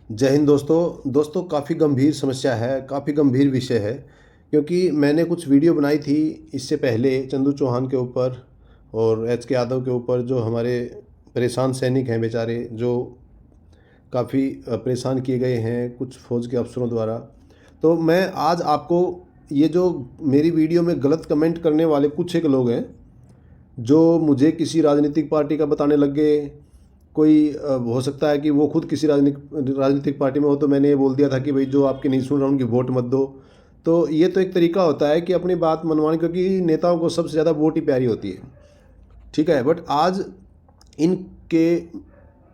जय हिंद दोस्तों काफ़ी गंभीर समस्या है, काफ़ी गंभीर विषय है। क्योंकि मैंने कुछ वीडियो बनाई थी इससे पहले चंदू चौहान के ऊपर और एच के यादव के ऊपर, जो हमारे परेशान सैनिक हैं बेचारे, जो काफ़ी परेशान किए गए हैं कुछ फ़ौज के अफसरों द्वारा। तो मैं आज आपको ये जो मेरी वीडियो में गलत कमेंट करने वाले कुछ एक लोग हैं, जो मुझे किसी राजनीतिक पार्टी का बताने लग गए। कोई हो सकता है कि वो खुद किसी राजनीतिक पार्टी में हो, तो मैंने ये बोल दिया था कि भाई जो आपके नहीं सुन रहा उनकी वोट मत दो। तो ये तो एक तरीका होता है कि अपनी बात मनवाने, क्योंकि नेताओं को सबसे ज़्यादा वोट ही प्यारी होती है, ठीक है। बट आज इनके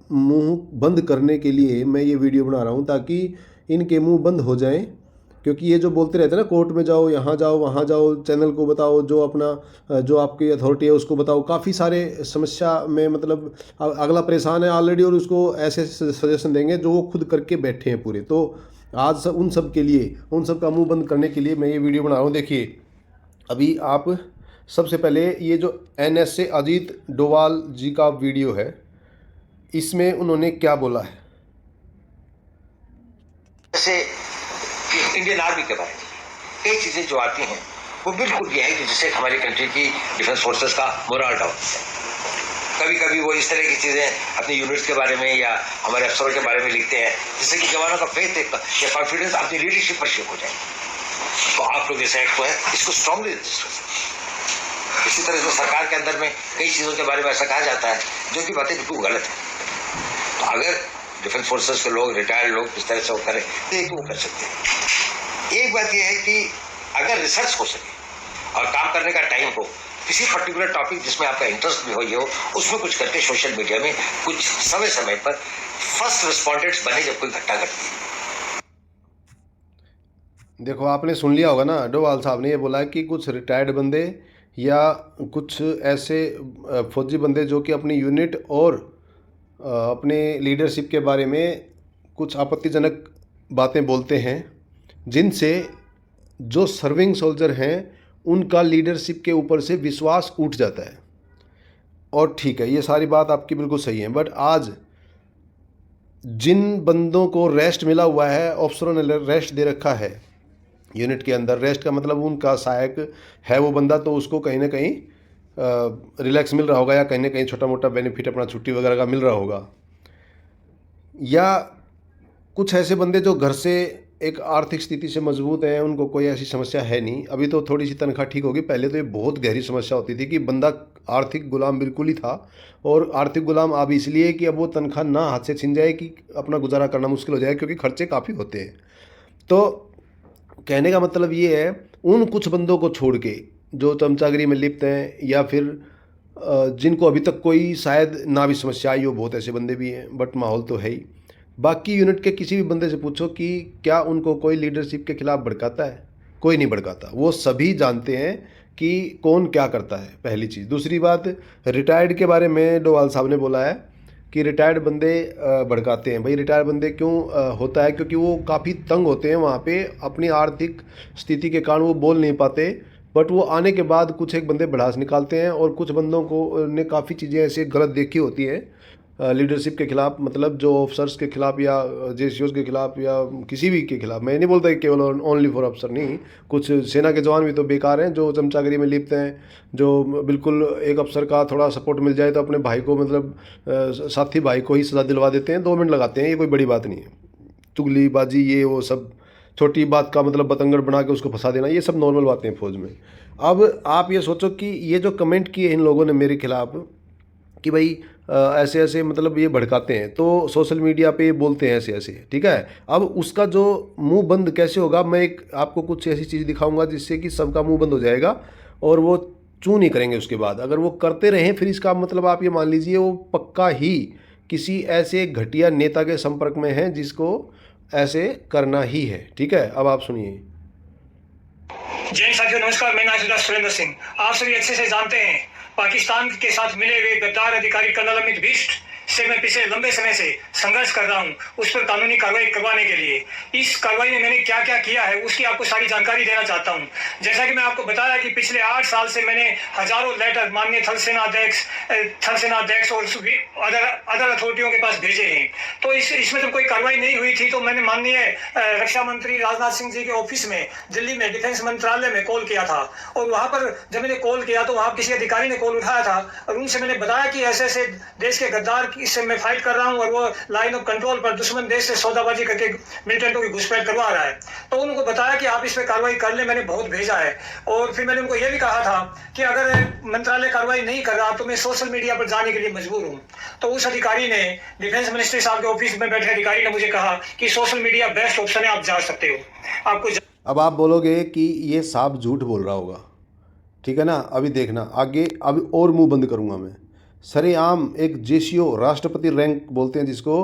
मुंह बंद करने के लिए मैं ये वीडियो बना रहा हूँ, ताकि इनके मुंह बंद हो जाएं। क्योंकि ये जो बोलते रहते हैं ना, कोर्ट में जाओ, यहाँ जाओ, वहाँ जाओ, चैनल को बताओ, जो अपना जो आपकी अथॉरिटी है उसको बताओ, काफ़ी सारे समस्या में मतलब अगला परेशान है ऑलरेडी और उसको ऐसे सजेशन देंगे जो वो खुद करके बैठे हैं पूरे। तो आज उन सब के लिए, उन सब का मुंह बंद करने के लिए मैं ये वीडियो बना रहा हूँ। देखिए, अभी आप सबसे पहले ये जो NSA अजीत डोवाल जी का वीडियो है, इसमें उन्होंने क्या बोला है। जैसे इंडियन आर्मी के बारे में कई चीजें जो आती हैं वो बिल्कुल ये है कि जिससे हमारी कंट्री की डिफेंस फोर्सेस का मोरल डाउन है। कभी कभी वो इस तरह की चीजें अपनी यूनिट्स के बारे में या हमारे अफसरों के बारे में लिखते हैं जिससे कि जवानों का फेथ या कॉन्फिडेंस अपनी लीडरशिप पर शेक हो जाए। तो आप लोग इस एक्ट को है इसको स्ट्रांगली रजिस्टर करें। इसी तरह से सरकार के अंदर में कई चीजों के बारे में ऐसा कहा जाता है जो कि बातें बिल्कुल गलत है। तो अगर डिफेंस फोर्सेस के लोग, रिटायर्ड लोग इस तरह से वो करें तो एक वो कर सकते हैं। एक बात यह है कि अगर रिसर्च हो सके और काम करने का टाइम हो, किसी पर्टिकुलर टॉपिक जिसमें आपका इंटरेस्ट भी हो, ये हो, उसमें कुछ करके सोशल मीडिया में कुछ समय समय पर फर्स्ट रिस्पॉन्डेंट्स बने जब कोई घटना घटती है। देखो, आपने सुन लिया होगा ना, डोवाल साहब ने ये बोला कि कुछ रिटायर्ड बंदे या कुछ ऐसे फौजी बंदे जो कि अपनी यूनिट और अपने लीडरशिप के बारे में कुछ आपत्तिजनक बातें बोलते हैं, जिनसे जो सर्विंग सोल्जर हैं उनका लीडरशिप के ऊपर से विश्वास उठ जाता है। और ठीक है, ये सारी बात आपकी बिल्कुल सही है। बट आज जिन बंदों को रेस्ट मिला हुआ है, अफसरों ने रेस्ट दे रखा है यूनिट के अंदर, रेस्ट का मतलब उनका सहायक है वो बंदा, तो उसको कहीं ना कहीं रिलैक्स मिल रहा होगा, या कहीं ना कहीं छोटा मोटा बेनिफिट अपना छुट्टी वगैरह का मिल रहा होगा। या कुछ ऐसे बंदे जो घर से एक आर्थिक स्थिति से मजबूत हैं, उनको कोई ऐसी समस्या है नहीं। अभी तो थोड़ी सी तनख्वाह ठीक होगी, पहले तो ये बहुत गहरी समस्या होती थी कि बंदा आर्थिक गुलाम बिल्कुल ही था। और आर्थिक गुलाम अब इसलिए कि अब वो तनख्वाह ना हाथ से छिन जाए कि अपना गुजारा करना मुश्किल हो जाए, क्योंकि खर्चे काफ़ी होते हैं। तो कहने का मतलब ये है, उन कुछ बंदों को छोड़ के जो चमचागिरी में लिप्त हैं, या फिर जिनको अभी तक कोई शायद ना भी समस्या आई हो, बहुत ऐसे बंदे भी हैं, बट माहौल तो है ही। बाकी यूनिट के किसी भी बंदे से पूछो कि क्या उनको कोई लीडरशिप के खिलाफ भड़काता है, कोई नहीं भड़काता। वो सभी जानते हैं कि कौन क्या करता है, पहली चीज़। दूसरी बात, रिटायर्ड के बारे में डोवाल साहब ने बोला है कि रिटायर्ड बंदे भड़काते हैं। भाई, रिटायर्ड बंदे क्यों होता है? क्योंकि वो काफ़ी तंग होते हैं वहाँ पे, अपनी आर्थिक स्थिति के कारण वो बोल नहीं पाते। बट वो आने के बाद कुछ एक बंदे भड़ास निकालते हैं, और कुछ बंदों को ने काफ़ी चीज़ें ऐसे गलत देखी होती हैं लीडरशिप के खिलाफ, मतलब जो ऑफिसर्स के खिलाफ या JCOs के खिलाफ या किसी भी के खिलाफ। मैं नहीं बोलता कि केवल ओनली फॉर अफसर नहीं, कुछ सेना के जवान भी तो बेकार हैं, जो चमचागिरी में लिप्त हैं, जो बिल्कुल एक अफसर का थोड़ा सपोर्ट मिल जाए तो अपने भाई को, मतलब साथी भाई को ही सज़ा दिलवा देते हैं, 2 मिनट लगाते हैं। ये कोई बड़ी बात नहीं है। चुगलीबाजी, ये वो सब छोटी बात का मतलब बतंगड़ बना के उसको फंसा देना, ये सब नॉर्मल बातें हैं फौज में। अब आप ये सोचो कि ये जो कमेंट किए इन लोगों ने मेरे खिलाफ कि भाई ऐसे ऐसे, मतलब ये भड़काते हैं, तो सोशल मीडिया पे बोलते हैं ऐसे ऐसे, ठीक है। अब उसका जो मुंह बंद कैसे होगा, मैं एक आपको कुछ ऐसी चीज़ दिखाऊंगा जिससे कि सबका मुंह बंद हो जाएगा और वो चू नहीं करेंगे उसके बाद। अगर वो करते रहें, फिर इसका मतलब आप ये मान लीजिए वो पक्का ही किसी ऐसे घटिया नेता के संपर्क में है जिसको ऐसे करना ही है, ठीक है। अब आप सुनिए। जैन साथियों, नमस्कार। मैं नाजिर सुरेंद्र सिंह। आप सभी अच्छे से जानते हैं, पाकिस्तान के साथ मिले हुए गद्दार अधिकारी कर्नल अमित बिष्ट से मैं पिछले लंबे समय से संघर्ष कर रहा हूं, उस पर कानूनी कार्रवाई करवाने के लिए। इस कार्रवाई में मैंने क्या क्या किया है उसकी आपको सारी जानकारी देना चाहता हूं। जैसा कि मैं आपको बताया कि पिछले 8 साल से मैंने हजारों लेटर माननीय थल सेनाध्यक्ष और अदर अथॉरिटियों के पास भेजे हैं। तो इसमें जब कोई कार्रवाई नहीं हुई थी तो मैंने माननीय रक्षा मंत्री राजनाथ सिंह जी के ऑफिस में दिल्ली में डिफेंस मंत्रालय में कॉल किया था। और वहां पर जब मैंने कॉल किया तो वहां किसी अधिकारी ने कॉल उठाया था और उनसे मैंने बताया कि ऐसे ऐसे देश के गद्दार से मैं फाइट कर रहा हूं और वो लाइन ऑफ कंट्रोल पर दुश्मन देश से सौदाबाजी करके मिलिटेंटों की घुसपैठ करवा रहा है। तो उनको बताया कि आप इस पर कार्रवाई कर ले, मैंने बहुत भेजा है। और फिर मैंने उनको यह भी कहा था कि अगर मंत्रालय कार्रवाई नहीं कर रहा तो मैं सोशल मीडिया पर जाने के लिए मजबूर हूं। तो उस अधिकारी ने, डिफेंस मिनिस्ट्री साहब के ऑफिस में बैठे अधिकारी ने मुझे कहा कि सोशल मीडिया बेस्ट ऑप्शन है, आप जा सकते हो। आपको अब आप बोलोगे कि ये साहब झूठ बोल रहा होगा, ठीक है ना। अभी देखना आगे, अभी और मुंह बंद करूंगा मैं। सरेआम एक जेसीओ राष्ट्रपति रैंक बोलते हैं जिसको,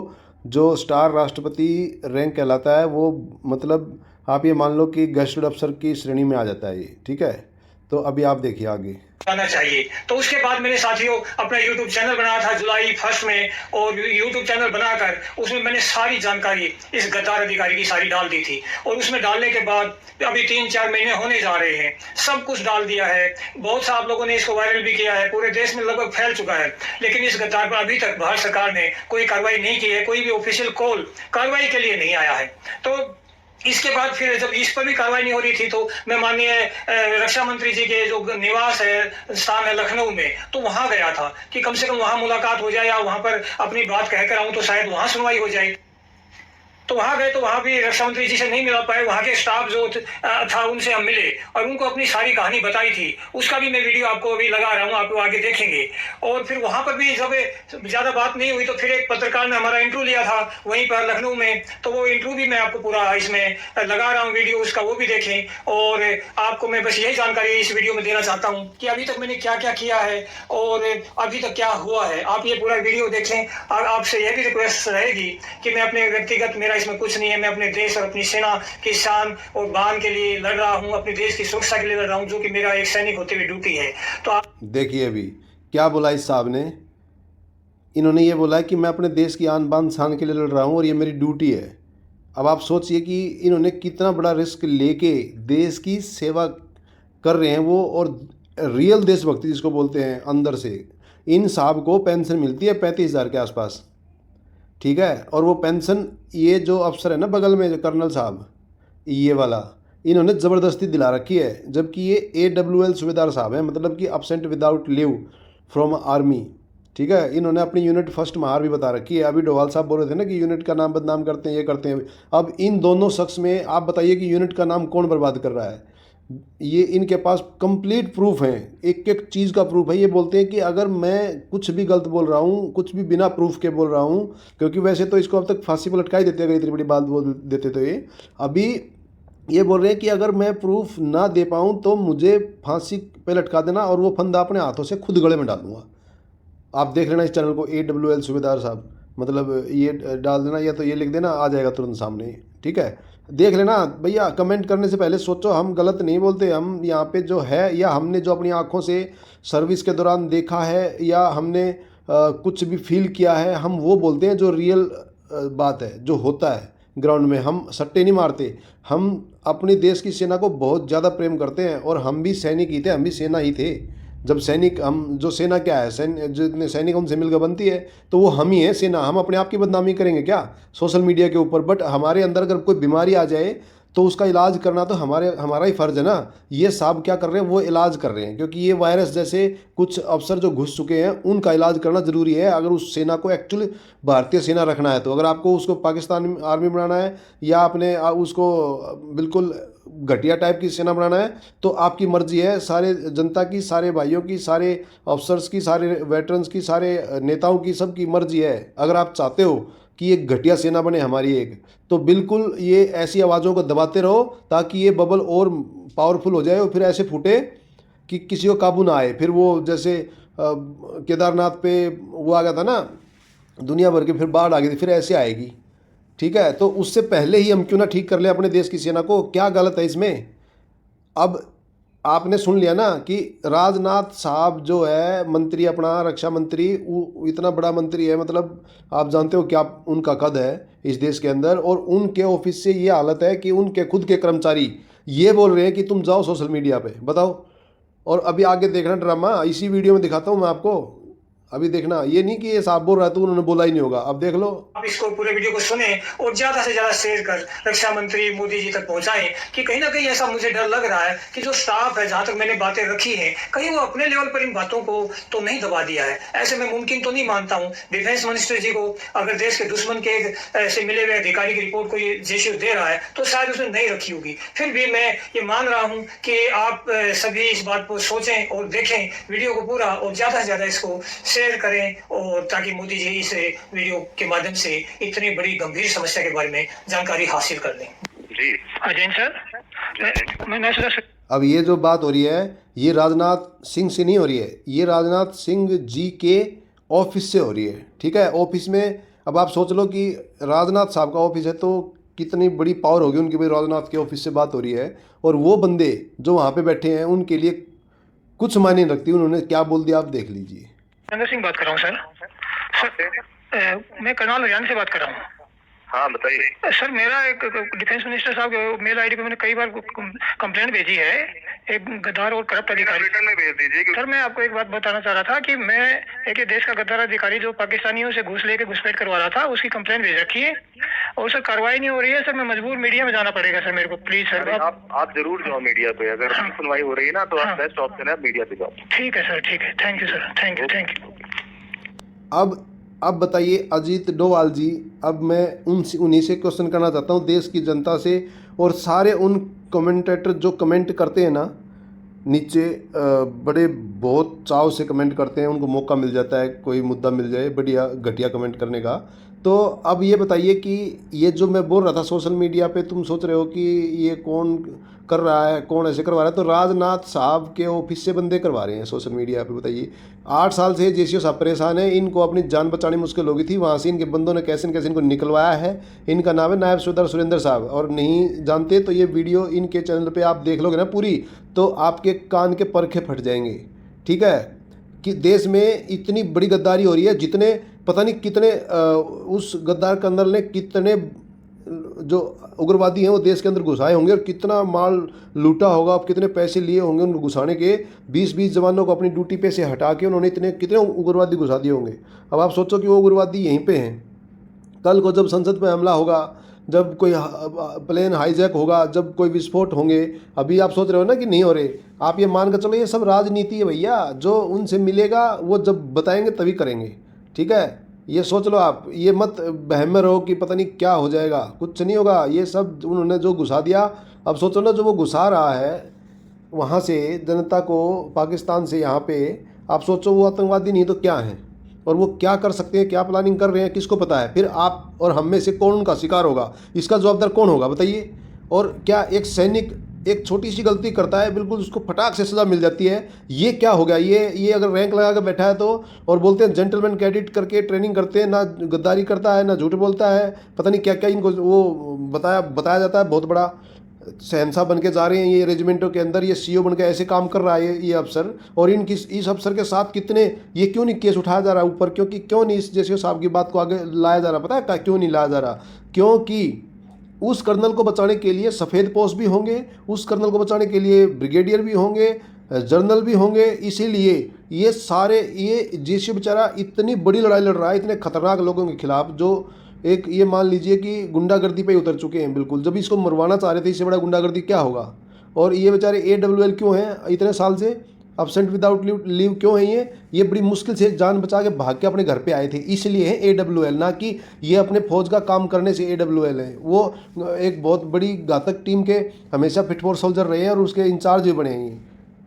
जो स्टार राष्ट्रपति रैंक कहलाता है, वो मतलब आप ये मान लो कि गैजेटेड अफसर की श्रेणी में आ जाता है ये, ठीक है। तो अभी आप देखिए आगे आना चाहिए। तो उसके बाद मैंने साथियों अपना YouTube चैनल बनाया था जुलाई 1 में, और YouTube चैनल बनाकर उसमें मैंने सारी जानकारी इस गद्दार अधिकारी की सारी डाल दी थी। और उसमें डालने के बाद अभी 3-4 महीने होने जा रहे हैं, सब कुछ डाल दिया है। बहुत सा आप लोगों ने इसको वायरल भी किया है, पूरे देश में लगभग फैल चुका है। लेकिन इस गद्दार पर अभी तक भारत सरकार ने कोई कार्रवाई नहीं की है, कोई भी ऑफिशियल कॉल कार्रवाई के लिए नहीं आया है। तो इसके बाद फिर जब इस पर भी कार्रवाई नहीं हो रही थी तो मैं माननीय रक्षा मंत्री जी के जो निवास है, स्थान है लखनऊ में, तो वहां गया था कि कम से कम वहां मुलाकात हो जाए या वहां पर अपनी बात कहकर आऊं तो शायद वहां सुनवाई हो जाए। तो वहां गए तो वहां भी रक्षा मंत्री जी से नहीं मिल पाए। वहां के स्टाफ जो था उनसे हम मिले और उनको अपनी सारी कहानी बताई थी। उसका भी मैं वीडियो आपको अभी लगा रहा हूँ, आप लोग आगे देखेंगे। और फिर वहां पर भी जब ज्यादा बात नहीं हुई तो फिर एक पत्रकार ने हमारा इंटरव्यू लिया था वहीं पर लखनऊ में। तो वो इंटरव्यू भी मैं आपको पूरा इसमें लगा रहा हूँ वीडियो, उसका वो भी देखें। और आपको मैं बस यही जानकारी इस वीडियो में देना चाहता हूँ कि अभी तक मैंने क्या क्या किया है और अभी तक क्या हुआ है। आप ये पूरा वीडियो देखें। और आपसे यह भी रिक्वेस्ट रहेगी कि मैं अपने व्यक्तिगत, मेरा इसमें कुछ नहीं है, मैं अपने देश और अपनी सेना की शान और बान के लिए लड़ रहा हूं, अपने देश की सुरक्षा के लिए लड़ रहा हूं, जो कि मेरा एक सैनिक होते हुए ड्यूटी है। तो आप देखिए अभी क्या बोला इस साहब ने। इन्होंने ये बोला कि मैं अपने देश की आन बान शान के लिए लड़ रहा हूँ और ये मेरी ड्यूटी है। अब आप सोचिए कि इन्होंने कितना बड़ा रिस्क लेके देश की सेवा कर रहे हैं वो, और रियल देशभक्ति जिसको बोलते हैं अंदर से। इन साहब को पेंशन मिलती है 35,000 के आसपास, ठीक है। और वो पेंशन ये जो अफसर है ना बगल में, जो कर्नल साहब ये वाला, इन्होंने ज़बरदस्ती दिला रखी है। जबकि ये AWL सूबेदार साहब हैं, मतलब कि absent without leave from army, ठीक है। इन्होंने अपनी यूनिट फर्स्ट महार भी बता रखी है। अभी डोवाल साहब बोल रहे थे ना कि यूनिट का नाम बदनाम करते हैं, ये करते हैं। अब इन दोनों शख्स में आप बताइए कि यूनिट का नाम कौन बर्बाद कर रहा है। ये इनके पास कंप्लीट प्रूफ हैं, एक एक चीज़ का प्रूफ है। ये बोलते हैं कि अगर मैं कुछ भी गलत बोल रहा हूँ, कुछ भी बिना प्रूफ के बोल रहा हूँ, क्योंकि वैसे तो इसको अब तक फांसी पर लटका ही देते अगर इतनी बड़ी बात बोल देते तो। ये अभी ये बोल रहे हैं कि अगर मैं प्रूफ ना दे पाऊँ तो मुझे फांसी पे लटका देना और वो फंदा अपने हाथों से खुद गले में डालूंगा। आप देख लेना इस चैनल को, AWL सूबेदार साहब, मतलब ये डाल देना या तो ये लिख देना, आ जाएगा तुरंत सामने, ठीक है। देख लेना भैया। कमेंट करने से पहले सोचो, हम गलत नहीं बोलते। हम यहाँ पे जो है, या हमने जो अपनी आँखों से सर्विस के दौरान देखा है, या हमने कुछ भी फील किया है, हम वो बोलते हैं जो रियल बात है, जो होता है ग्राउंड में। हम सट्टे नहीं मारते। हम अपनी देश की सेना को बहुत ज़्यादा प्रेम करते हैं और हम भी सैनिक ही थे, हम भी सेना ही थे। जब सैनिक, हम जो सेना क्या है, जितने सैनिक हमसे मिलकर बनती है तो वो हम ही हैं सेना। हम अपने आप की बदनामी करेंगे क्या सोशल मीडिया के ऊपर? बट हमारे अंदर अगर कोई बीमारी आ जाए तो उसका इलाज करना तो हमारा ही फ़र्ज़ है ना। ये साहब क्या कर रहे हैं, वो इलाज कर रहे हैं, क्योंकि ये वायरस जैसे कुछ अफसर जो घुस चुके हैं उनका इलाज करना ज़रूरी है। अगर उस सेना को एक्चुअली भारतीय सेना रखना है तो, अगर आपको उसको पाकिस्तान आर्मी बनाना है या अपने उसको बिल्कुल घटिया टाइप की सेना बनाना है तो आपकी मर्जी है। सारे जनता की, सारे भाइयों की, सारे अफसर्स की, सारे वेटरन्स की, सारे नेताओं की, सबकी मर्जी है। अगर आप चाहते हो कि एक घटिया सेना बने हमारी एक, तो बिल्कुल ये ऐसी आवाज़ों को दबाते रहो ताकि ये बबल और पावरफुल हो जाए और फिर ऐसे फूटे कि किसी को काबू ना आए। फिर वो जैसे केदारनाथ पे वो आ गया था ना दुनिया भर की, फिर बाढ़ आ गई थी, फिर ऐसे आएगी, ठीक है। तो उससे पहले ही हम क्यों ना ठीक कर लें अपने देश की सेना को? क्या गलत है इसमें? अब आपने सुन लिया ना कि राजनाथ साहब जो है मंत्री, अपना रक्षा मंत्री, वो इतना बड़ा मंत्री है, मतलब आप जानते हो क्या उनका कद है इस देश के अंदर, और उनके ऑफिस से ये हालत है कि उनके खुद के कर्मचारी ये बोल रहे हैं कि तुम जाओ सोशल मीडिया पे, बताओ। और अभी आगे देखना ड्रामा, इसी वीडियो में दिखाता हूँ मैं आपको, अभी देखना, ये नहीं कि ये साहब बोल रहा है तो उन्होंने बोला ही नहीं होगा, अब देख लो। आप इसको पूरे वीडियो को सुने और ज्यादा से ज्यादा शेयर कर रक्षा मंत्री मोदी जी तक पहुंचाएं कि कहीं ना कहीं ऐसा मुझे डर लग रहा है कि जो स्टाफ है, जहां तक मैंने बातें रखी हैं, कहीं वो अपने लेवल पर इन बातों को तो नहीं दबा दिया है। ऐसे में मुमकिन तो नहीं मानता हूं डिफेंस मिनिस्टर जी को अगर देश के दुश्मन के ऐसे मिले हुए अधिकारी की रिपोर्ट को ये जेशू दे रहा है तो शायद उसने नहीं रखी होगी। फिर भी मैं ये मान रहा हूं कि आप सभी इस बात को सोचें और देखें वीडियो को पूरा, और ज्यादा से ज्यादा इसको शेयर करें, और ताकि मोदी जी इस वीडियो के माध्यम से इतनी बड़ी गंभीर समस्या के बारे में जानकारी हासिल कर लें। जी अजय सर, मैं अब ये जो बात हो रही है ये राजनाथ सिंह से नहीं हो रही है, ये राजनाथ सिंह जी के ऑफिस से हो रही है, ठीक है। ऑफिस में अब आप सोच लो कि राजनाथ साहब का ऑफिस है तो कितनी बड़ी पावर होगी उनकी, भाई राजनाथ के ऑफिस से बात हो रही है, और वो बंदे जो वहाँ पे बैठे हैं उनके लिए कुछ मायने नहीं रखती उन्होंने क्या बोल दिया, आप देख लीजिए। चंद्र सिंह बात कर रहा हूँ सर, मैं करनाल हरियाणा से बात कर रहा हूँ। हाँ बताइए। सर मेरा एक डिफेंस मिनिस्टर साहब के मेल आईडी पे मैंने कई बार कंप्लेंट भेजी है, एक गद्दार और करप्ट अधिकारी। रिटर्न में भेज दीजिए। सर मैं आपको एक बात बताना चाह रहा था कि मैं एक देश का गद्दार अधिकारी जो पाकिस्तानियों से घूस लेके घुसपैठ करवा रहा था, उसकी कंप्लेंट भेज रखी है और सर कार्रवाई नहीं हो रही है। सर मैं मजबूर मीडिया में जाना पड़ेगा सर मेरे को, प्लीज सर। आप जरूर जाओ मीडिया पे, अगर सुनवाई हो रही है ना तो आप बेस्ट ऑप्शन है मीडिया पे जाओ। ठीक है सर, ठीक है, thank you sir, thank you. अब बताइए अजीत डोभाल जी, अब मैं उन्हीं से क्वेश्चन करना चाहता हूँ, देश की जनता से और सारे उन कमेंटेटर जो कमेंट करते हैं ना नीचे, बड़े बहुत चाव से कमेंट करते हैं, उनको मौका मिल जाता है कोई मुद्दा मिल जाए बढ़िया घटिया कमेंट करने का। तो अब ये बताइए कि ये जो मैं बोल रहा था सोशल मीडिया पे, तुम सोच रहे हो कि ये कौन कर रहा है, कौन ऐसे करवा रहा है, तो राजनाथ साहब के ऑफिस से बंदे करवा रहे हैं सोशल मीडिया पे। बताइए 8 साल से जेसीओ साहब परेशान है, इनको अपनी जान बचानी मुश्किल हो गई थी, वहाँ से इनके बंदों ने कैसे न कैसे इनको निकलवाया है। इनका नाम है नायब सूबेदार सुरेंद्र साहब, और नहीं जानते तो ये वीडियो इनके चैनल पर आप देख लोगे ना पूरी, तो आपके कान के परखे फट जाएंगे, ठीक है। कि देश में इतनी बड़ी गद्दारी हो रही है, जितने पता नहीं कितने उस गद्दार कर्नल ने कितने जो उग्रवादी हैं वो देश के अंदर घुसाए होंगे, और कितना माल लूटा होगा, कितने पैसे लिए होंगे उनको घुसाने के। 20-20 जवानों को अपनी ड्यूटी पे से हटा के उन्होंने कितने उग्रवादी घुसा दिए होंगे। अब आप सोचो कि वो उग्रवादी यहीं पे हैं, कल को जब संसद पे हमला होगा, जब कोई प्लेन हाईजैक होगा, जब कोई विस्फोट होंगे, अभी आप सोच रहे हो ना कि नहीं हो रहे, आप ये मान कर चलो ये सब राजनीति है भैया, जो उनसे मिलेगा वो जब बताएंगे तभी करेंगे, ठीक है। ये सोच लो आप, ये मत बहम में रहो कि पता नहीं क्या हो जाएगा, कुछ नहीं होगा। ये सब उन्होंने जो घुसा दिया, अब सोचो ना जो वो घुसा रहा है वहाँ से जनता को पाकिस्तान से यहाँ पे, आप सोचो वो आतंकवादी नहीं तो क्या हैं, और वो क्या कर सकते हैं, क्या प्लानिंग कर रहे हैं, किसको पता है। फिर आप और हम में से कौन उनका शिकार होगा, इसका जवाबदार कौन होगा बताइए। और क्या एक सैनिक एक छोटी सी गलती करता है बिल्कुल उसको फटाक से सज़ा मिल जाती है, ये क्या हो गया। ये अगर रैंक लगा कर बैठा है तो, और बोलते हैं जेंटलमैन कैडेट करके ट्रेनिंग करते हैं, ना गद्दारी करता है ना झूठ बोलता है, पता नहीं क्या क्या इनको वो बताया जाता है। बहुत बड़ा शहंशाह बन के जा रहे हैं ये रेजिमेंटों के अंदर, ये सीओ बन के ऐसे काम कर रहा है ये अफसर, और इस अफसर के साथ कितने, ये क्यों नहीं केस उठाया जा रहा है ऊपर, क्योंकि क्यों नहीं इस जेसीओ साहब की बात को आगे लाया जा रहा, पता है क्यों नहीं लाया जा रहा, क्योंकि उस कर्नल को बचाने के लिए सफ़ेद पोस्ट भी होंगे, उस कर्नल को बचाने के लिए ब्रिगेडियर भी होंगे, जनरल भी होंगे। इसीलिए ये सारे, ये जेसीओ बेचारा इतनी बड़ी लड़ाई लड़ रहा है इतने खतरनाक लोगों के खिलाफ, जो एक ये मान लीजिए कि गुंडागर्दी पे उतर चुके हैं बिल्कुल। जब इसको मरवाना चाह रहे थे, इससे बड़ा गुंडागर्दी क्या होगा। और ये बेचारे AWL क्यों हैं इतने साल से, अब्सेंट विदाउट लीव क्यों है ये बड़ी मुश्किल से जान बचा के भाग के अपने घर पे आए थे, इसलिए है AWL, ना कि ये अपने फौज का काम करने से AWL है। वो एक बहुत बड़ी घातक टीम के हमेशा फिट फॉर सोल्जर रहे हैं और उसके इंचार्ज भी बने हैं।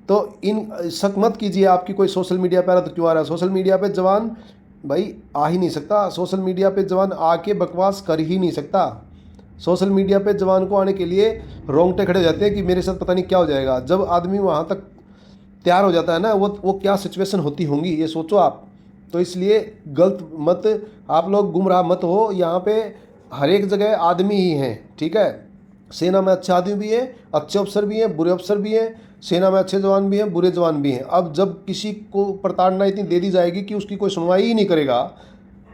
तो इन शक मत कीजिए आपकी कोई सोशल मीडिया पर तो क्यों आ रहा है। सोशल मीडिया पे जवान भाई आ ही नहीं सकता, सोशल मीडिया पे जवान आके बकवास कर ही नहीं सकता। सोशल मीडिया पे जवान को आने के लिए रोंगटे खड़े हो जाते हैं कि मेरे साथ पता नहीं क्या हो जाएगा। जब आदमी वहाँ तक तैयार हो जाता है ना, वो क्या सिचुएशन होती होंगी ये सोचो आप। तो इसलिए गलत मत, आप लोग गुमराह मत हो। यहाँ पे हर एक जगह आदमी ही हैं, ठीक है। सेना में अच्छे आदमी भी हैं, अच्छे अफसर भी हैं, बुरे अफसर भी हैं, सेना में अच्छे जवान भी हैं, बुरे जवान भी हैं। अब जब किसी को प्रताड़ना इतनी दे दी जाएगी कि उसकी कोई सुनवाई ही नहीं करेगा,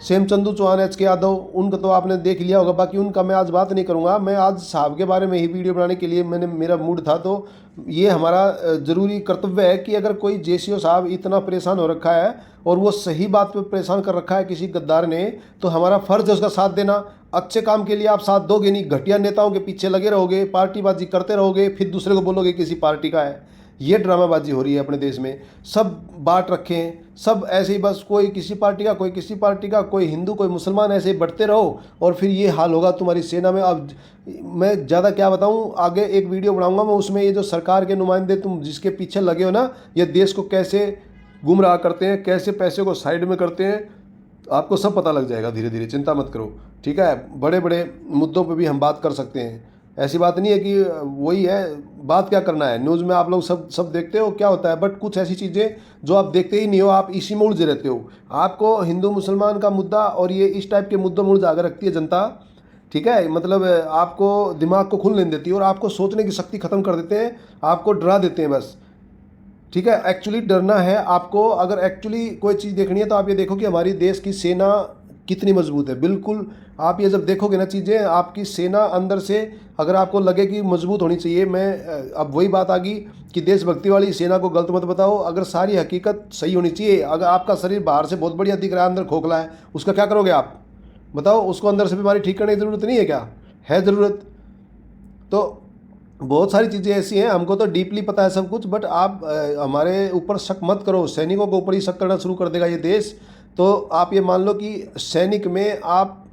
सेम चंदू चौहान, एच के यादव, उनका तो आपने देख लिया होगा, बाकी उनका मैं आज बात नहीं करूंगा। मैं आज साहब के बारे में ही वीडियो बनाने के लिए मेरा मूड था, तो ये हमारा ज़रूरी कर्तव्य है कि अगर कोई जेसीओ साहब इतना परेशान हो रखा है और वो सही बात पे परेशान कर रखा है किसी गद्दार ने, तो हमारा फ़र्ज़ है उसका साथ देना। अच्छे काम के लिए आप साथ दोगे नहीं, घटिया नेताओं के पीछे लगे रहोगे, पार्टीबाजी करते रहोगे, फिर दूसरे को बोलोगे किसी पार्टी का है। ये ड्रामाबाजी हो रही है अपने देश में। सब बांट रखे हैं, सब ऐसे ही बस, कोई किसी पार्टी का, कोई किसी पार्टी का, कोई हिंदू, कोई मुसलमान, ऐसे ही बढ़ते रहो और फिर ये हाल होगा तुम्हारी सेना में। अब मैं ज़्यादा क्या बताऊं, आगे एक वीडियो बनाऊंगा मैं, उसमें ये जो सरकार के नुमाइंदे तुम जिसके पीछे लगे हो ना, ये देश को कैसे गुमराह करते हैं, कैसे पैसे को साइड में करते हैं, आपको सब पता लग जाएगा धीरे धीरे, चिंता मत करो, ठीक है। बड़े बड़े मुद्दों पे भी हम बात कर सकते हैं, ऐसी बात नहीं है कि वही है, बात क्या करना है। न्यूज़ में आप लोग सब देखते हो क्या होता है, बट कुछ ऐसी चीज़ें जो आप देखते ही नहीं हो, आप इसी में उलझे रहते हो। आपको हिंदू मुसलमान का मुद्दा और ये इस टाइप के मुद्दों में उलझा कर रखती है जनता, ठीक है। मतलब आपको दिमाग को खुल नहीं देती और आपको सोचने की शक्ति ख़त्म कर देते हैं, आपको डरा देते हैं बस, ठीक है। एक्चुअली डरना है आपको, अगर एक्चुअली कोई चीज़ देखनी है तो आप ये देखो कि हमारी देश की सेना कितनी मजबूत है। बिल्कुल आप ये जब देखोगे ना चीज़ें, आपकी सेना अंदर से अगर आपको लगे कि मजबूत होनी चाहिए, मैं अब वही बात आ गई कि देशभक्ति वाली सेना को गलत मत बताओ। अगर सारी हकीकत सही होनी चाहिए, अगर आपका शरीर बाहर से बहुत बढ़िया दिख रहा है, अंदर खोखला है, उसका क्या करोगे आप बताओ। उसको अंदर से बीमारी ठीक करने की ज़रूरत नहीं है क्या, है ज़रूरत। तो बहुत सारी चीज़ें ऐसी हैं, हमको तो डीपली पता है सब कुछ, बट आप हमारे ऊपर शक मत करो। सैनिकों के ऊपर ही शक करना शुरू कर देगा ये देश। तो आप ये मान लो कि सैनिक में आप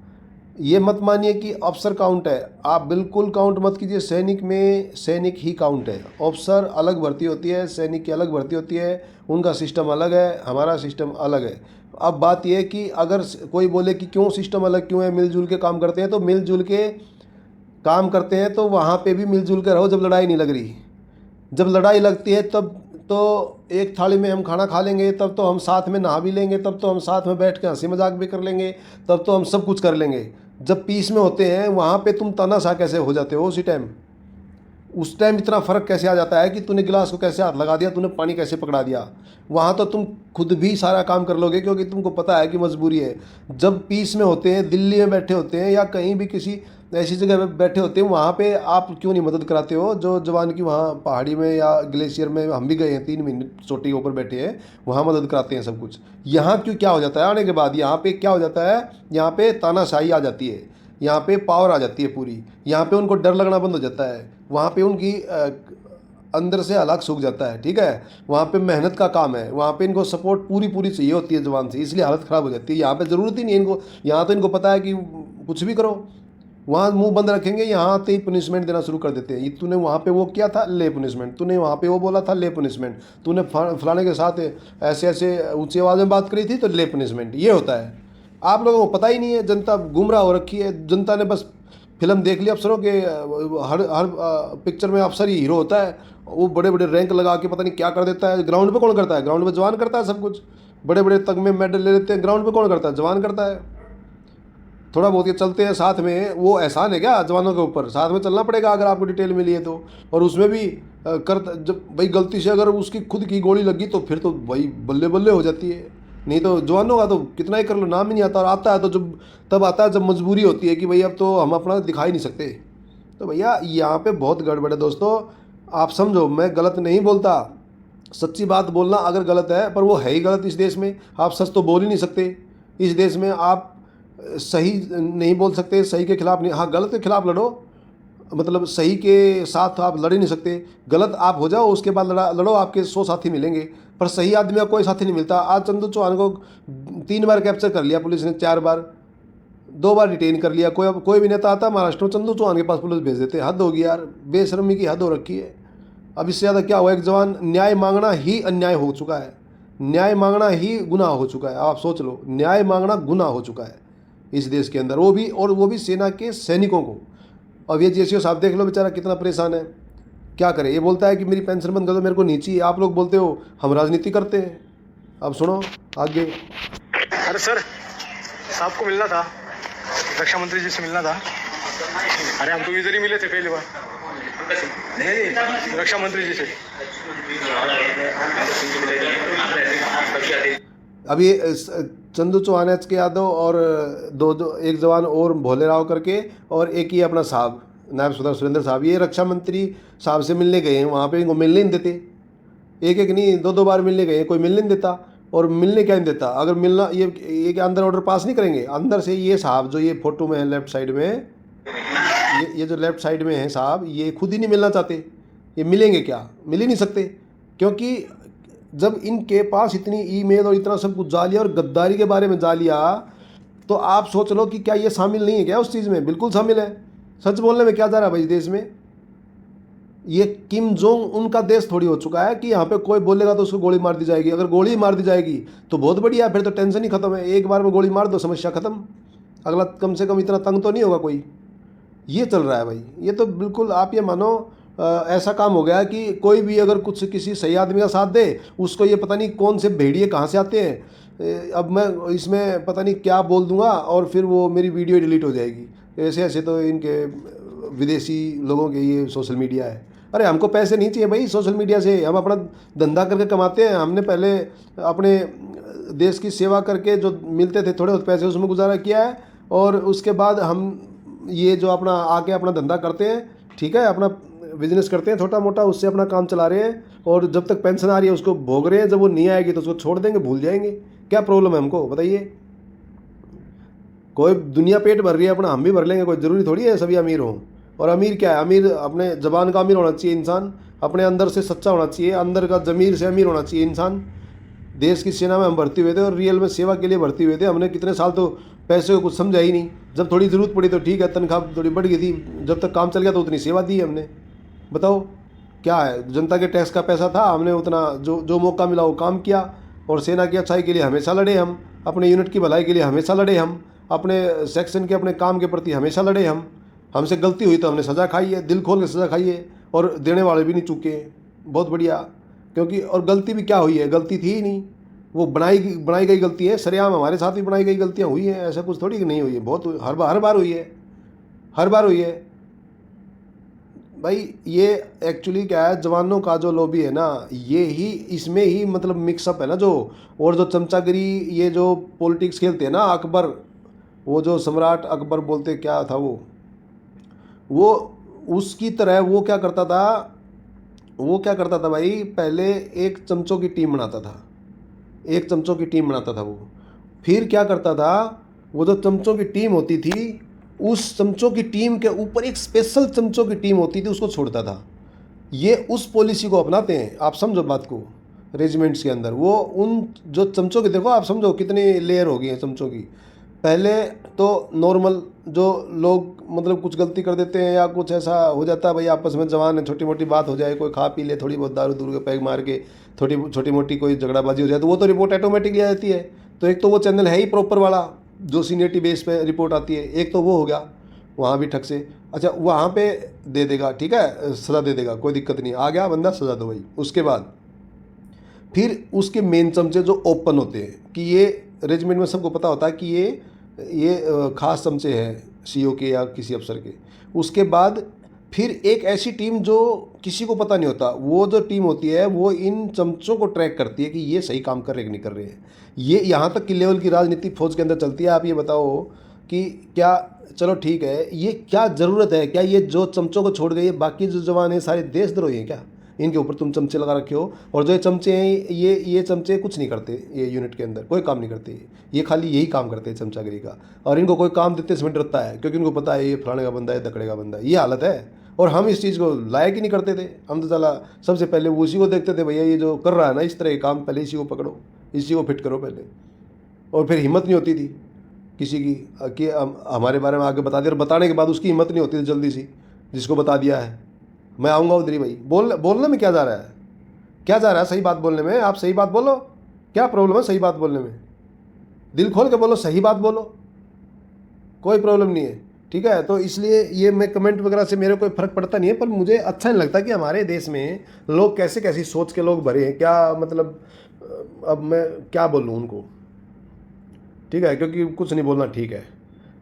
ये मत मानिए कि अफसर काउंट है, आप बिल्कुल काउंट मत कीजिए। सैनिक में सैनिक ही काउंट है, अफसर अलग भर्ती होती है, सैनिक की अलग भर्ती होती है, उनका सिस्टम अलग है, हमारा सिस्टम अलग है। अब बात यह है कि अगर कोई बोले कि क्यों सिस्टम अलग क्यों है, मिलजुल के काम करते हैं, तो मिलजुल के काम करते हैं तो वहाँ पे भी मिलजुल के रहो जब लड़ाई नहीं लग रही। जब लड़ाई लगती है तब तो एक थाली में हम खाना खा लेंगे, तब तो हम साथ में नहा भी लेंगे, तब तो हम साथ में बैठ के हंसी मजाक भी कर लेंगे, तब तो हम सब कुछ कर लेंगे। जब पीस में होते हैं वहाँ पे तुम तानाशाह कैसे हो जाते हो उस टाइम इतना फ़र्क कैसे आ जाता है कि तूने गिलास को कैसे हाथ लगा दिया, तूने पानी कैसे पकड़ा दिया। वहाँ तो तुम खुद भी सारा काम कर लोगे क्योंकि तुमको पता है कि मजबूरी है। जब पीस में होते हैं, दिल्ली में बैठे होते हैं या कहीं भी किसी ऐसी जगह पे बैठे होते हैं, वहाँ पे आप क्यों नहीं मदद कराते हो। जो जवान की वहाँ पहाड़ी में या ग्लेशियर में हम भी गए हैं, 3 महीने चोटी के ऊपर बैठे हैं, वहाँ मदद कराते हैं सब कुछ। यहाँ क्यों क्या हो जाता है आने के बाद, यहाँ पे क्या हो जाता है, यहाँ पे तानाशाही आ जाती है, यहाँ पे पावर आ जाती है पूरी, यहाँ पे उनको डर लगना बंद हो जाता है, वहाँ पे उनकी अंदर से अलग सूख जाता है, ठीक है। वहाँ पे मेहनत का काम है, वहाँ पे इनको सपोर्ट पूरी चाहिए होती है जवान से, इसलिए हालत ख़राब हो जाती है। यहाँ पे ज़रूरत ही नहीं है इनको, यहाँ तो इनको पता है कि कुछ भी करो, वहाँ मुंह बंद रखेंगे, यहाँ आते ही पनिशमेंट देना शुरू कर देते हैं। ये तूने वहाँ पे वो किया था, ले पनिशमेंट, तूने वहाँ पे वो बोला था, ले पनिशमेंट, तूने फलाने के साथ ऐसे ऐसे ऊँची आवाज़ में बात करी थी तो ले पनिशमेंट। ये होता है, आप लोगों को पता ही नहीं है। जनता गुमराह हो रखी है, जनता ने बस फिल्म देख ली अफसरों के, हर पिक्चर में अफसर ही हीरो होता है, वो बड़े बड़े रैंक लगा के पता नहीं क्या कर देता है। ग्राउंड पे कौन करता है, ग्राउंड पे जवान करता है सब कुछ। बड़े बड़े तगमे मेडल ले लेते हैं, ग्राउंड पे कौन करता है, जवान करता है। थोड़ा बहुत ये चलते हैं साथ में, वो एहसान है क्या जवानों के ऊपर, साथ में चलना पड़ेगा अगर आपको डिटेल मिली है तो। और उसमें भी जब भाई गलती से अगर उसकी खुद की गोली लगी तो फिर तो भाई बल्ले बल्ले हो जाती है। नहीं तो जवानों का तो कितना ही कर लो, नाम ही नहीं आता, और आता है तो जब तब आता है जब मजबूरी होती है कि भाई अब तो हम अपना दिखा ही नहीं सकते। तो भैया यहाँ पे बहुत गड़बड़ है दोस्तों, आप समझो, मैं गलत नहीं बोलता, सच्ची बात बोलना अगर गलत है, पर वो है ही गलत। इस देश में आप सच तो बोल ही नहीं सकते, इस देश में आप सही नहीं बोल सकते, सही के खिलाफ नहीं, हाँ गलत के खिलाफ लड़ो, मतलब सही के साथ आप लड़ ही नहीं सकते। गलत आप हो जाओ, उसके बाद लड़ो, आपके 100 साथी मिलेंगे, पर सही आदमी का कोई साथी नहीं मिलता। आज चंदू चौहान को 3 बार कैप्चर कर लिया पुलिस ने, 4 बार, 2 बार डिटेन कर लिया। कोई भी नेता आता महाराष्ट्र में, चंदू चौहान के पास पुलिस भेज देते। हद होगी यार, बेशर्मी की हद हो रखी है। अब इससे ज़्यादा क्या हुआ, एक जवान, न्याय मांगना ही अन्याय हो चुका है, न्याय मांगना ही गुनाह हो चुका है। आप सोच लो, न्याय मांगना गुनाह हो चुका है इस देश के अंदर, वो भी सेना के सैनिकों को। अब ये जेसीओ साहब देख लो बेचारा कितना परेशान है, क्या करे। ये बोलता है कि मेरी पेंशन बंद कर दो, मेरे को नहीं चाहिए। आप लोग बोलते हो हम राजनीति करते हैं। अब सुनो आगे। अरे सर, साहब को मिलना था, रक्षा मंत्री जी से मिलना था। अरे हम तो इधर ही मिले थे पहली बार। नहीं, रक्षा मंत्री जी से। अभी चंदू चौहान एच के यादव और एक जवान और भोले राव करके और एक ही अपना साहब नायब सदर सुरेंद्र साहब, ये रक्षा मंत्री साहब से मिलने गए हैं। वहाँ पे इनको मिलने नहीं देते, एक एक नहीं दो बार मिलने गए, कोई मिलने नहीं देता। और मिलने क्या नहीं देता, अगर मिलना ये क्या अंदर ऑर्डर पास नहीं करेंगे? अंदर से ये साहब जो ये फोटो में है लेफ्ट साइड में, ये जो लेफ्ट साइड में है साहब, ये खुद ही नहीं मिलना चाहते। ये मिलेंगे क्या? मिल ही नहीं सकते, क्योंकि जब इनके पास इतनी ईमेल और इतना सब कुछ जा लिया और गद्दारी के बारे में जा लिया, तो आप सोच लो कि क्या ये शामिल नहीं है क्या उस चीज़ में? बिल्कुल शामिल है। सच बोलने में क्या जा रहा है भाई देश में? ये किम जोंग उनका देश थोड़ी हो चुका है कि यहाँ पे कोई बोलेगा तो उसको गोली मार दी जाएगी। अगर गोली मार दी जाएगी तो बहुत बढ़िया, फिर तो टेंशन ही खत्म है। एक बार में गोली मार दो, समस्या खत्म, अगला कम से कम इतना तंग तो नहीं होगा कोई। ये चल रहा है भाई। ये तो बिल्कुल आप ये मानो ऐसा काम हो गया कि कोई भी अगर कुछ किसी सही आदमी का साथ दे, उसको ये पता नहीं कौन से भेड़िए कहाँ से आते हैं, अब मैं इसमें पता नहीं क्या बोल दूंगा और फिर वो मेरी वीडियो डिलीट हो जाएगी। ऐसे ऐसे तो इनके विदेशी लोगों के ये सोशल मीडिया है। अरे हमको पैसे नहीं चाहिए भाई सोशल मीडिया से, हम अपना धंधा करके कमाते हैं। हमने पहले अपने देश की सेवा करके जो मिलते थे थोड़े बहुत पैसे, उसमें गुजारा किया है, और उसके बाद हम ये जो अपना आके अपना धंधा करते हैं, ठीक है, अपना बिजनेस करते हैं छोटा मोटा, उससे अपना काम चला रहे हैं। और जब तक पेंशन आ रही है उसको भोग रहे हैं, जब वो नहीं आएगी तो उसको छोड़ देंगे, भूल जाएंगे। क्या प्रॉब्लम है हमको बताइए? कोई दुनिया पेट भर रही है अपना, हम भी भर लेंगे, कोई ज़रूरी थोड़ी है सभी अमीर हों। और अमीर क्या है? अमीर अपने ज़बान का अमीर होना चाहिए इंसान, अपने अंदर से सच्चा होना चाहिए, अंदर का ज़मीर से अमीर होना चाहिए इंसान। देश की सेना में हम भर्ती हुए थे और रियल में सेवा के लिए भर्ती हुए थे। हमने कितने साल तो पैसे को कुछ समझा ही नहीं। जब थोड़ी ज़रूरत पड़ी तो ठीक है, तनख्वाह थोड़ी बढ़ गई थी, जब तक काम चल गया तो उतनी सेवा दी हमने। बताओ क्या है? जनता के टैक्स का पैसा था, हमने उतना जो मौका मिला वो काम किया। और सेना की अच्छाई के लिए हमेशा लड़े हम, अपने यूनिट की भलाई के लिए हमेशा लड़े हम, अपने सेक्शन के अपने काम के प्रति हमेशा लड़े हम। हमसे गलती हुई तो हमने सज़ा खाई है, दिल खोल के सज़ा खाई है, और देने वाले भी नहीं चूके। बहुत बढ़िया, क्योंकि और गलती भी क्या हुई है? गलती थी ही नहीं, वो बनाई गई गलती है। सरेआम हमारे साथ भी बनाई गई गलतियाँ हुई हैं, ऐसा कुछ थोड़ी कि नहीं हुई है, बहुत हर बार हुई है, हर बार हुई है भाई। ये एक्चुअली क्या है, जवानों का जो लॉबी है ना, ये ही इसमें ही मतलब मिक्सअप है ना जो। और जो चमचागिरी ये जो पॉलिटिक्स खेलते हैं ना, अकबर, वो जो सम्राट अकबर बोलते क्या था वो उसकी तरह वो क्या करता था भाई, पहले एक चमचों की टीम बनाता था वो। फिर क्या करता था, वो जो चमचों की टीम होती थी, उस चमचों की टीम के ऊपर एक स्पेशल चमचों की टीम होती थी, उसको छोड़ता था। ये उस पॉलिसी को अपनाते हैं, आप समझो बात को। रेजिमेंट्स के अंदर वो उन जो चमचों के, देखो आप समझो कितनी लेयर हो गई है चमचों की। पहले तो नॉर्मल जो लोग मतलब कुछ गलती कर देते हैं या कुछ ऐसा हो जाता है भाई, आपस में जवान है, छोटी मोटी बात हो जाए, कोई खा पी ले, थोड़ी बहुत दारू दूर के पैग मार के छोटी मोटी कोई झगड़ाबाजी हो जाए, तो वो तो रिपोर्ट ऑटोमेटिकली आ जाती है। तो एक तो वो चैनल है ही प्रॉपर वाला जो सीनियरिटी बेस पे रिपोर्ट आती है, एक तो वो हो गया वहाँ भी ठग से। अच्छा, वहाँ पे दे देगा, ठीक है, सज़ा दे देगा, कोई दिक्कत नहीं, आ गया बंदा, सज़ा दो भाई। उसके बाद फिर उसके मेन चमचे जो ओपन होते हैं, कि ये रेजिमेंट में सबको पता होता है कि ये खास चमचे हैं सीओ के या किसी अफसर के। उसके बाद फिर एक ऐसी टीम जो किसी को पता नहीं होता, वो जो टीम होती है वो इन चमचों को ट्रैक करती है कि ये सही काम कर रहे कि नहीं कर रहे हैं। ये यहाँ तक की लेवल की राजनीति फौज के अंदर चलती है। आप ये बताओ कि क्या, चलो ठीक है, ये क्या ज़रूरत है? क्या ये जो चमचों को छोड़ गए बाकी जो जवान हैं सारे देशद्रोही हैं क्या? इनके ऊपर तुम चमचे लगा रखे हो। और जो ये चमचे हैं, ये चमचे कुछ नहीं करते, ये यूनिट के अंदर कोई काम नहीं करते, ये खाली यही काम करते हैं चमचागिरी का। और इनको कोई काम देते इसमें डरता है, क्योंकि इनको पता है ये फलाने का बंदा है, दकड़े का बंदा है। ये हालत है। और हम इस चीज़ को लायक ही नहीं करते थे। हम तो चला सबसे पहले वो उसी को देखते थे, भैया ये जो कर रहा है ना इस तरह के काम, पहले इसी को पकड़ो, इसी को फिट करो पहले। और फिर हिम्मत नहीं होती थी किसी की कि हमारे बारे में आगे बता दिया, और बताने के बाद उसकी हिम्मत नहीं होती थी जल्दी सी, जिसको बता दिया है मैं आऊँगा उधर ही। भाई बोलने में क्या जा रहा है? क्या जा रहा है सही बात बोलने में? आप सही बात बोलो, क्या प्रॉब्लम है सही बात बोलने में? दिल खोल के बोलो, सही बात बोलो, कोई प्रॉब्लम नहीं है, ठीक है। तो इसलिए ये मैं कमेंट वगैरह से मेरे कोई फ़र्क पड़ता नहीं है, पर मुझे अच्छा नहीं लगता कि हमारे देश में लोग कैसे कैसी सोच के लोग भरे हैं। क्या मतलब, अब मैं क्या बोलूँ उनको, ठीक है, क्योंकि कुछ नहीं बोलना ठीक है।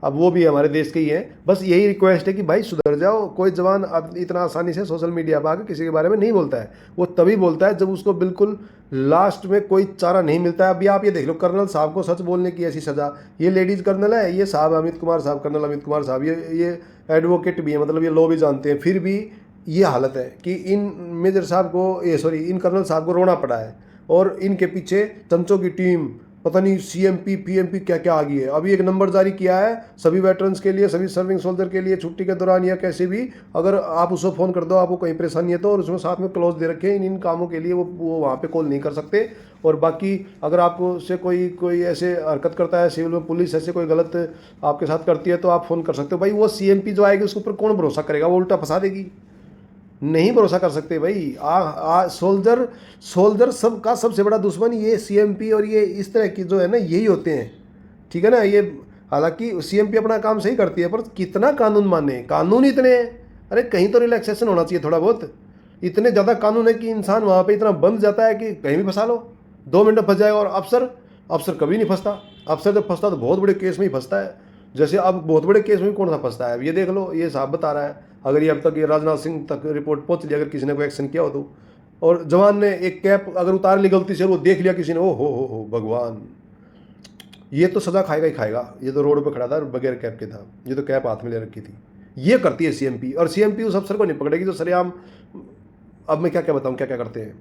अब वो भी हमारे देश के ही हैं। बस यही रिक्वेस्ट है कि भाई सुधर जाओ। कोई जवान अब इतना आसानी से सोशल मीडिया पर आकर किसी के बारे में नहीं बोलता है। वो तभी बोलता है जब उसको बिल्कुल लास्ट में कोई चारा नहीं मिलता है। अभी आप ये देख लो, कर्नल साहब को सच बोलने की ऐसी सज़ा, ये लेडीज़ कर्नल है, ये साहब अमित कुमार साहब, कर्नल अमित कुमार साहब, ये एडवोकेट भी है, मतलब ये लॉ भी जानते हैं, फिर भी ये हालत है कि इन मेजर साहब को इन कर्नल साहब को रोना पड़ा है। और इनके पीछे चमचों की टीम, पता नहीं CMP PMP क्या क्या आ गई है। अभी एक नंबर जारी किया है सभी वेटरन्स के लिए, सभी सर्विंग सोल्जर के लिए, छुट्टी के दौरान या कैसे भी, अगर आप उसको फ़ोन कर दो, आपको कहीं परेशानी है तो, और उसमें साथ में क्लोज दे रखे इन कामों के लिए, वो वहाँ पे कॉल नहीं कर सकते। और बाकी अगर आपको से कोई ऐसे हरकत करता है, सिविल में पुलिस ऐसे कोई गलत आपके साथ करती है तो आप फ़ोन कर सकते हो। भाई वो CMP जो आएगी उसके ऊपर कौन भरोसा करेगा, वो उल्टा फंसा देगी। नहीं भरोसा कर सकते भाई। सोल्जर सबका सबसे बड़ा दुश्मन ये CMP और ये इस तरह की जो है ना, यही होते हैं, ठीक है ना। ये हालांकि CMP अपना काम सही करती है, पर कितना कानून माने, कानून इतने हैं। अरे कहीं तो रिलैक्सेशन होना चाहिए थोड़ा बहुत। इतने ज़्यादा कानून है कि इंसान वहाँ पे इतना बंध जाता है कि कहीं भी फंसा लो, 2 मिनट में फंस जाएगा। और अफसर कभी नहीं फंसता। अफसर जब फंसता तो बहुत बड़े केस में ही फंसता है। जैसे अब बहुत बड़े केस में कौन सा फंसता है, अब ये देख लो, ये साहब बता रहा है। अगर ये अब तक ये राजनाथ सिंह तक रिपोर्ट पहुंच ली, अगर किसी ने कोई एक्शन किया हो तो, और जवान ने एक कैप अगर उतार ली गलती से, वो देख लिया किसी ने, ओ हो भगवान, ये तो सज़ा खाएगा ही खाएगा। ये तो रोड पे खड़ा था बगैर कैप के था, ये तो कैप हाथ में ले रखी थी। ये करती है CMP, और CMP उस अफसर को नहीं पकड़ेगी जो सरेआम, अब मैं क्या क्या बताऊँ क्या क्या करते हैं,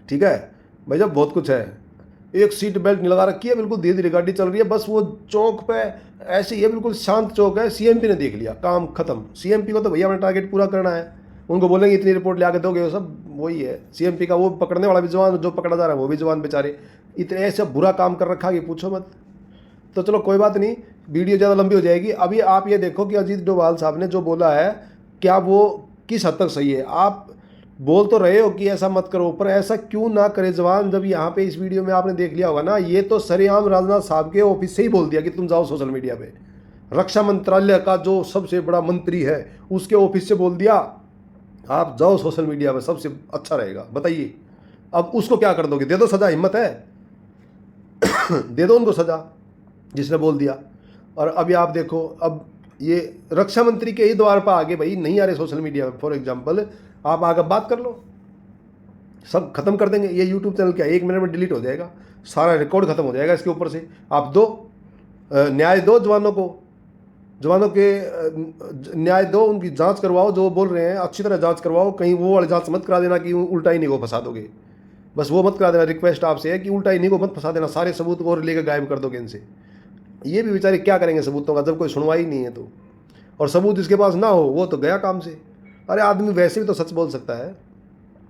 ठीक है भाई। जब बहुत कुछ है, एक सीट बेल्ट नहीं लगा रखी है, बिल्कुल धीरे धीरे गाड़ी चल रही है, बस वो चौक पे ऐसे ही है, बिल्कुल शांत चौक है। CMP ने देख लिया, काम खत्म। CMP को तो भैया अपना टारगेट पूरा करना है, उनको बोलेंगे इतनी रिपोर्ट ले आके दोगे, वो सब वही है CMP का। वो पकड़ने वाला भी जवान, जो पकड़ा जा रहा है वो भी जवान बेचारे, इतने ऐसे बुरा काम कर रखा कि पूछो मत। तो चलो कोई बात नहीं, वीडियो ज़्यादा लंबी हो जाएगी। अभी आप ये देखो कि अजीत डोभाल साहब ने जो बोला है, क्या वो किस हद तक सही है। आप बोल तो रहे हो कि ऐसा मत करो, पर ऐसा क्यों ना करे जवान। जब यहाँ पे इस वीडियो में आपने देख लिया होगा ना, ये तो सरेआम राजनाथ साहब के ऑफिस से ही बोल दिया कि तुम जाओ सोशल मीडिया पे। रक्षा मंत्रालय का जो सबसे बड़ा मंत्री है उसके ऑफिस से बोल दिया आप जाओ सोशल मीडिया पे, सबसे अच्छा रहेगा। बताइए अब उसको क्या कर दोगे, दे दो सजा, हिम्मत है दे दो उनको सजा जिसने बोल दिया। और अभी आप देखो, अब ये रक्षा मंत्री के ही द्वार पर आगे भाई नहीं आ रहे सोशल मीडिया पे, फॉर एग्जाम्पल आप आकर बात कर लो, सब खत्म कर देंगे। ये YouTube चैनल क्या 1 मिनट में डिलीट हो जाएगा, सारा रिकॉर्ड खत्म हो जाएगा इसके ऊपर से। आप दो न्याय दो जवानों के न्याय दो, उनकी जांच करवाओ, जो बोल रहे हैं अच्छी तरह जांच करवाओ। कहीं वो वाली जांच मत करा देना कि उल्टा ही नहीं को फंसा दोगे, बस वो मत करा देना। रिक्वेस्ट आपसे है कि उल्टा ही नहीं को मत फंसा देना, सारे सबूत और लेकर गायब कर दोगे इनसे। ये भी बेचारे क्या करेंगे सबूतों का, जब कोई सुनवाई नहीं है तो। और सबूत इसके पास ना हो वो तो गया काम से। अरे आदमी वैसे भी तो सच बोल सकता है।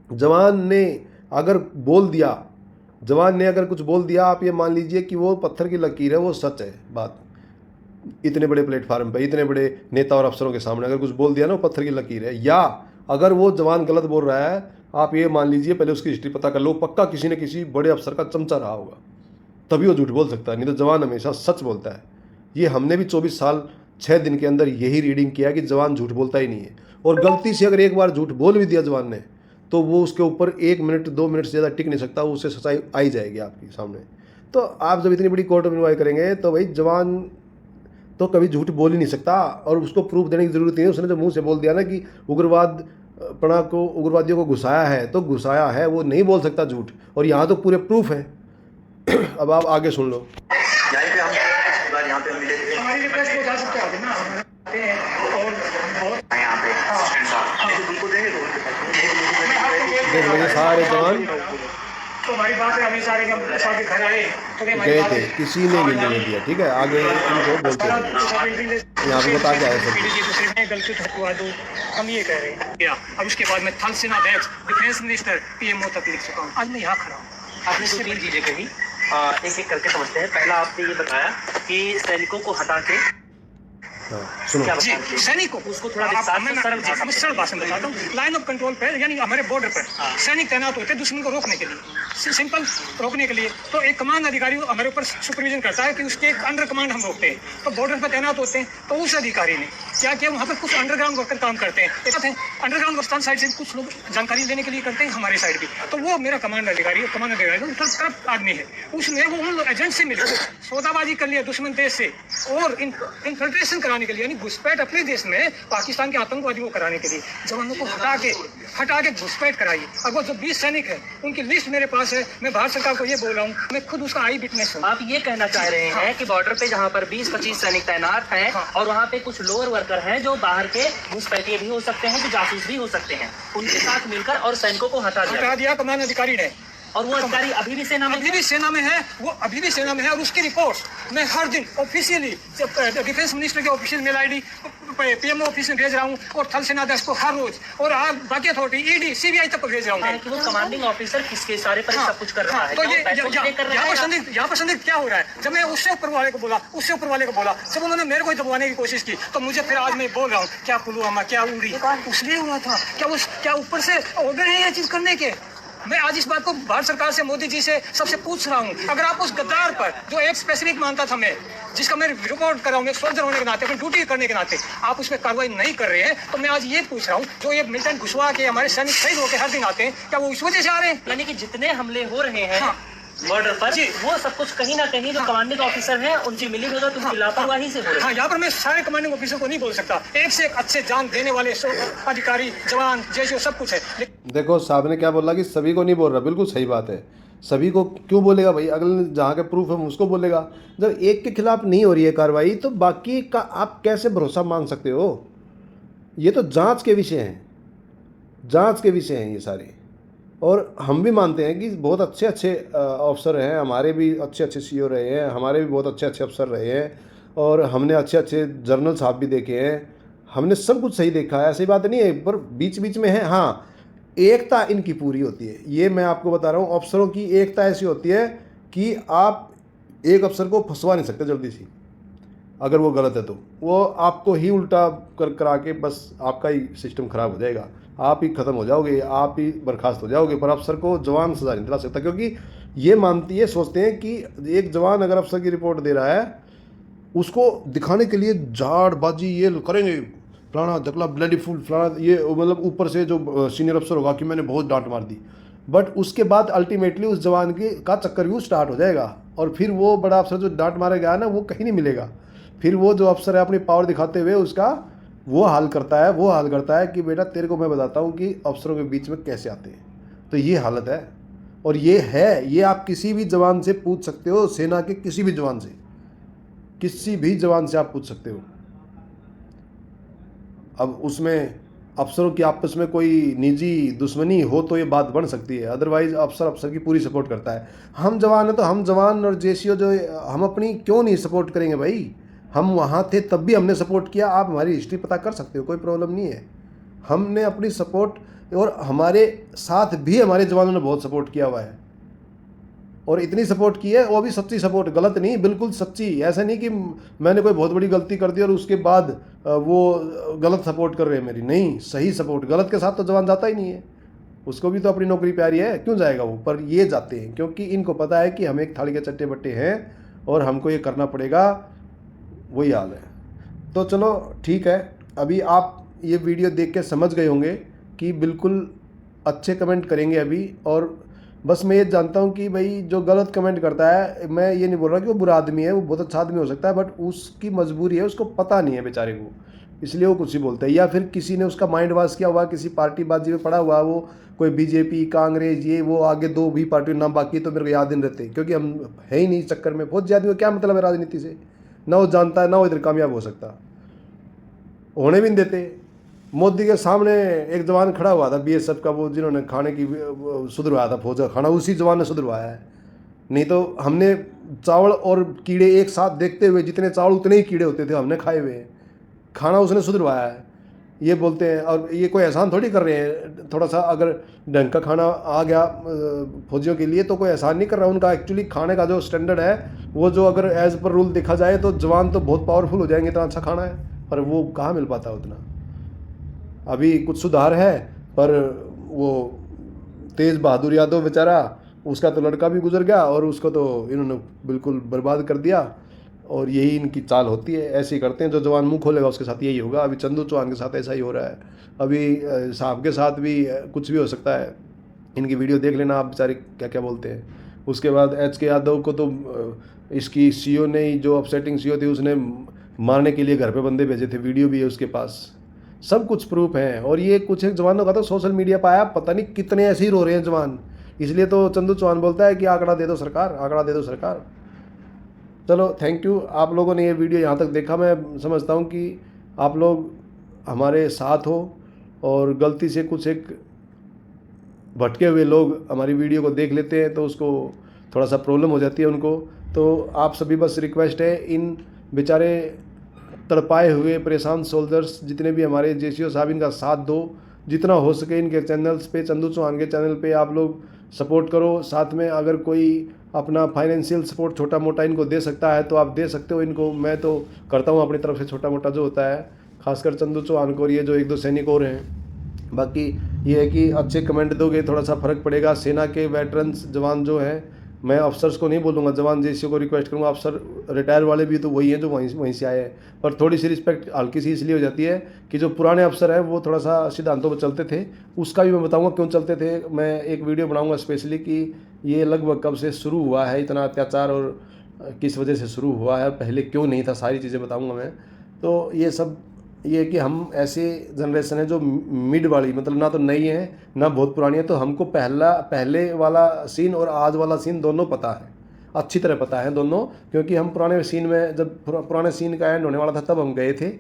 जवान ने अगर कुछ बोल दिया, आप ये मान लीजिए कि वो पत्थर की लकीर है, वो सच है बात। इतने बड़े प्लेटफार्म पे, इतने बड़े नेता और अफसरों के सामने अगर कुछ बोल दिया ना, वो पत्थर की लकीर है। या अगर वो जवान गलत बोल रहा है, आप ये मान लीजिए पहले उसकी हिस्ट्री पता कर लो, पक्का किसी न किसी बड़े अफसर का चमचा रहा होगा, तभी वो झूठ बोल सकता है। नहीं तो जवान हमेशा सच बोलता है। ये हमने भी 24 साल 6 दिन के अंदर यही रीडिंग किया कि जवान झूठ बोलता ही नहीं है। और गलती से अगर एक बार झूठ बोल भी दिया जवान ने, तो वो उसके ऊपर 1 मिनट 2 मिनट से ज़्यादा टिक नहीं सकता, उससे सच्चाई आई जाएगी आपके सामने। तो आप जब इतनी बड़ी कोर्ट में इन्वाई करेंगे तो भाई जवान तो कभी झूठ बोल ही नहीं सकता, और उसको प्रूफ देने की ज़रूरत नहीं है। उसने जब मुंह से बोल दिया ना कि उग्रवादियों को घुसाया है, तो घुसाया है, वो नहीं बोल सकता झूठ। और यहाँ तो पूरे प्रूफ है। अब आप आगे सुन लो। यहाँ पे हम मिले थे, हमारी रिक्वेस्ट को जा सकते हैं ना, और यहाँ पे उनको देंगे देख सारे जवान तो हमारी बात है, हमें सारे साथ घर आए तो गए थे, किसी ने नहीं दिया। ठीक है, आगे इनको बोलते हैं, यहाँ पे बता के आए सब गलती ठुकवा दो, हम ये कह रहे हैं। अब उसके बाद मैं थल सेना बैच डिफेंस मिनिस्टर PMO तक लिख चुका हूँ। आज मैं यहाँ खड़ा हूँ। आपने 2-3 चीजें कही, एक एक करके समझते हैं। पहला आपने ये बताया कि सैनिकों को हटा के हाँ, सुनो। जी, सैनिक को उसको थोड़ा विस्तार से सरल भाषा में सरल भाषा में बताता हूँ। लाइन ऑफ कंट्रोल पे यानी हमारे बॉर्डर पर सैनिक तैनात होते हैं दुश्मन को रोकने के लिए, सिंपल रोकने के लिए। तो एक कमांड अधिकारी हमारे ऊपर सुपरविजन करता है कि उसके एक अंडर कमांड हम रोकते हैं। तो बॉर्डर पर तैनात होते हैं, तो उस अधिकारी ने क्या किया, वहाँ पर कुछ अंडरग्राउंड वर्कर काम करते हैं। अंडरग्राउंड वर्कर साइड से कुछ लोग जानकारी लेने के लिए करते हैं, हमारे साइड भी। तो वो मेरा कमांड अधिकारी करप्ट आदमी है, उसने वो उन एजेंट से मिलकर सौदाबाजी कर लिया दुश्मन देश से, और इन्फिल्ट्रेशन कराने के लिए यानी घुसपैठ अपने देश में पाकिस्तान के आतंकवादियों को कराने के लिए जवानों को हटा के घुसपैठ कराई। अब वो जो 20 सैनिक है उनकी लिस्ट मेरे पास है, मैं भारत सरकार को ये बोल रहा हूँ, मैं खुद उसका आई विटनेस हूँ। आप ये कहना चाह रहे हैं कि बॉर्डर पे जहाँ पर 20-25 सैनिक तैनात हैं और वहाँ पे कुछ लोअर वर्कर हैं जो बाहर के घुसपैठिए भी हो सकते हैं, जो जासूस भी हो सकते हैं, उनके साथ मिलकर और सैनिकों को हटा दिया कमान अधिकारी ने। और वो अधिकारी अभी भी सेना में है, वो अभी भी सेना में है। और उसकी रिपोर्ट मैं हर दिन ऑफिशियली डिफेंस मिनिस्टर के official mail ID PMO office में भेज रहा हूँ, और थल सेनाध्यक्ष को हर रोज, और बाकी अथॉरिटी ईडी सीबीआई तक को भेज रहा हूँ। वो कमांडिंग ऑफिसर किसके इशारे पर सब कुछ कर रहा है। तो यहाँ पर संदिग्ध क्या हो रहा है, जब मैं उससे ऊपर वाले को बोला, जब उन्होंने मेरे को दबाने की कोशिश की, तो मुझे फिर आज मैं बोल रहा हूँ क्या पुलवामा, क्या उड़ी, उसलिए हुआ था, क्या ऊपर से ऑर्डर है ये चीज करने के। मैं आज इस बात को भारत सरकार से, मोदी जी से सबसे पूछ रहा हूँ, अगर आप उस गद्दार पर जो एक स्पेसिफिक मानता था मैं, जिसका मैं रिपोर्ट कर रहा हूँ, सोल्जर होने के नाते, अपनी ड्यूटी करने के नाते, आप उस पर कार्रवाई नहीं कर रहे हैं, तो मैं आज ये पूछ रहा हूँ, जो ये मिलिटेंट घुसवा के हमारे सैनिक शहीद होकर हर दिन आते हैं, क्या वो इस वजह से आ रहे हैं? यानी कि जितने हमले हो रहे हैं बॉर्डर पर, वो सब कुछ कहीं ना कहीं जो कमांडिंग ऑफिसर हैं उनकी मिलीभगत, उनकी लापरवाही से हो रही है। यहाँ पर मैं सारे कमांडिंग ऑफिसर को नहीं बोल सकता, एक से एक अच्छे जान देने वाले अधिकारी, जवान, जैसे सब कुछ है। देखो साहब ने क्या बोला कि सभी को नहीं बोल रहा, बिल्कुल सही बात है। सभी को क्यों बोलेगा भाई, अगले जहाँ के प्रूफ है उसको बोलेगा। जब एक के खिलाफ नहीं हो रही है कार्रवाई, तो बाकी का आप कैसे भरोसा मान सकते हो? ये तो जांच के विषय हैं, जांच के विषय हैं ये सारे। और हम भी मानते हैं कि बहुत अच्छे अच्छे अफसर हैं, हमारे भी अच्छे अच्छे सीईओ रहे हैं, हमारे भी बहुत अच्छे अच्छे अफसर रहे हैं, और हमने अच्छे अच्छे जनरल साहब भी देखे हैं, हमने सब कुछ सही देखा है, ऐसी बात नहीं है। पर बीच बीच में है, हाँ, एकता इनकी पूरी होती है। ये मैं आपको बता रहा हूँ, अफसरों की एकता ऐसी होती है कि आप एक अफसर को फंसवा नहीं सकते जल्दी से। अगर वो गलत है तो वो आपको ही उल्टा करा के बस आपका ही सिस्टम ख़राब हो जाएगा, आप ही ख़त्म हो जाओगे, आप ही बर्खास्त हो जाओगे। पर अफसर को जवान सजा नहीं दिला सकता, क्योंकि ये सोचते हैं कि एक जवान अगर अफसर की रिपोर्ट दे रहा है, उसको दिखाने के लिए झाड़बाजी ये करेंगे, फलाना धकला ब्लडी फुल फलाना, ये मतलब ऊपर से जो सीनियर अफसर होगा कि मैंने बहुत डांट मार दी। बट उसके बाद अल्टीमेटली उस जवान का चक्करव्यूह स्टार्ट हो जाएगा, और फिर वो बड़ा अफसर जो डांट मारेगा ना, वो कहीं नहीं मिलेगा। फिर वो जो अफसर है अपनी पावर दिखाते हुए उसका वो हाल करता है कि बेटा तेरे को मैं बताता हूँ कि अफसरों के बीच में कैसे आते हैं। तो ये हालत है, और ये आप किसी भी जवान से पूछ सकते हो, सेना के किसी भी जवान से आप पूछ सकते हो। अब उसमें अफसरों की आपस में कोई निजी दुश्मनी हो तो ये बात बन सकती है, अदरवाइज अफसर की पूरी सपोर्ट करता है। हम जवान हैं तो हम जवान और जेसीओ जो हम अपनी क्यों नहीं सपोर्ट करेंगे भाई? हम वहाँ थे तब भी हमने सपोर्ट किया, आप हमारी हिस्ट्री पता कर सकते हो, कोई प्रॉब्लम नहीं है। हमने अपनी सपोर्ट, और हमारे साथ भी हमारे जवानों ने बहुत सपोर्ट किया हुआ है, और इतनी सपोर्ट की है वो भी सच्ची सपोर्ट, गलत नहीं, बिल्कुल सच्ची। ऐसा नहीं कि मैंने कोई बहुत बड़ी गलती कर दी और उसके बाद वो गलत सपोर्ट कर रहे हैं मेरी, नहीं, सही सपोर्ट। गलत के साथ तो जवान जाता ही नहीं है, उसको भी तो अपनी नौकरी प्यारी है, क्यों जाएगा वो? पर ये जाते हैं क्योंकि इनको पता है कि हम एक थाली के चट्टे बट्टे हैं और हमको ये करना पड़ेगा, वही हाल है। तो चलो ठीक है, अभी आप ये वीडियो देख के समझ गए होंगे कि बिल्कुल अच्छे कमेंट करेंगे अभी। और बस मैं ये जानता हूँ कि भाई जो गलत कमेंट करता है, मैं ये नहीं बोल रहा कि वो बुरा आदमी है, वो बहुत अच्छा आदमी हो सकता है, बट उसकी मजबूरी है, उसको पता नहीं है बेचारे को, इसलिए वो कुछ ही बोलता है। या फिर किसी ने उसका माइंड वॉश किया हुआ, किसी पार्टी बाजी में पड़ा हुआ, वो कोई बीजेपी, कांग्रेस, ये वो आगे दो भी पार्टियों नाम बाकी तो मेरे को याद नहीं रहते, क्योंकि हम है ही नहीं इस चक्कर में। बहुत आदमी को क्या मतलब है राजनीति से, ना वो जानता है, ना वो इधर कामयाब हो सकता, होने भी नहीं देते। मोदी के सामने एक जवान खड़ा हुआ था बीएसएफ का, वो जिन्होंने खाने की सुधरवाया था, फौज का खाना, उसी जवान ने सुधरवाया है। नहीं तो हमने चावल और कीड़े एक साथ देखते हुए, जितने चावल उतने ही कीड़े होते थे, हमने खाए हुए हैं, खाना उसने सुधरवाया है, ये बोलते हैं। और ये कोई एहसान थोड़ी कर रहे हैं, थोड़ा सा अगर ढंग का खाना आ गया फौजियों के लिए तो कोई एहसान नहीं कर रहा उनका। एक्चुअली खाने का जो स्टैंडर्ड है, वो जो अगर एज पर रूल देखा जाए तो जवान तो बहुत पावरफुल हो जाएंगे, इतना अच्छा खाना है। पर वो कहाँ मिल पाता उतना। अभी कुछ सुधार है, पर वो तेज बहादुर यादव बेचारा, उसका तो लड़का भी गुजर गया और उसको तो इन्होंने बिल्कुल बर्बाद कर दिया। और यही इनकी चाल होती है, ऐसे ही करते हैं। जो जवान मुंह खोलेगा उसके साथ यही होगा। अभी चंदू चौहान के साथ ऐसा ही हो रहा है, अभी साहब के साथ भी कुछ भी हो सकता है। इनकी वीडियो देख लेना आप, बेचारे क्या क्या बोलते हैं। उसके बाद HK यादव को तो इसकी CEO ने ही, जो अपसेटिंग CEO थी, उसने मारने के लिए घर पे बंदे भेजे थे, वीडियो भी है उसके पास, सब कुछ प्रूफ हैं। और ये कुछ एक जवानों का तो सोशल मीडिया पर आया, पता नहीं कितने ऐसे ही रो रहे हैं जवान। इसलिए तो चंदू चौहान बोलता है कि आंकड़ा दे दो सरकार, आंकड़ा दे दो सरकार। चलो थैंक यू, आप लोगों ने ये वीडियो यहाँ तक देखा। मैं समझता हूँ कि आप लोग हमारे साथ हो, और गलती से कुछ एक भटके हुए लोग हमारी वीडियो को देख लेते हैं तो उसको थोड़ा सा प्रॉब्लम हो जाती है उनको। तो आप सभी बस रिक्वेस्ट है, इन बेचारे तड़पाए हुए परेशान सोल्जर्स जितने भी हमारे JCO साहब, इनका साथ दो जितना हो सके। इनके चैनल्स पे, चंदू चौहान के चैनल पे आप लोग सपोर्ट करो। साथ में अगर कोई अपना फाइनेंशियल सपोर्ट छोटा मोटा इनको दे सकता है तो आप दे सकते हो इनको। मैं तो करता हूँ अपनी तरफ से छोटा मोटा जो होता है, खासकर चंदू चौहान को और ये जो 1-2 सैनिक और हैं। बाकी ये है कि अच्छे कमेंट दोगे, थोड़ा सा फ़र्क पड़ेगा। सेना के वेटरन्स जवान जो हैं, मैं अफसर्स को नहीं बोलूँगा, जवान JCO को रिक्वेस्ट करूँगा। अफसर रिटायर वाले भी तो वही हैं जो वहीं से आए हैं, पर थोड़ी सी रिस्पेक्ट हल्की सी इसलिए हो जाती है कि जो पुराने अफसर हैं वो थोड़ा सा सिद्धांतों पर चलते थे। उसका भी मैं बताऊँगा क्यों चलते थे। मैं एक वीडियो बनाऊँगा स्पेशली कि ये लगभग कब से शुरू हुआ है इतना अत्याचार, और किस वजह से शुरू हुआ है, पहले क्यों नहीं था, सारी चीज़ें बताऊँगा मैं। तो ये सब ये कि हम ऐसे जनरेशन है जो मिड वाली, मतलब ना तो नई है ना बहुत पुरानी है, तो हमको पहले वाला सीन और आज वाला सीन दोनों पता है, अच्छी तरह पता है दोनों। क्योंकि हम पुराने सीन में, जब पुराने सीन का एंड होने वाला था तब हम गए थे,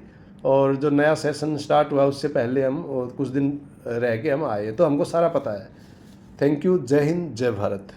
और जो नया सेशन स्टार्ट हुआ उससे पहले हम कुछ दिन रह के हम आए, तो हमको सारा पता है। थैंक यू, जय हिंद, जय भारत।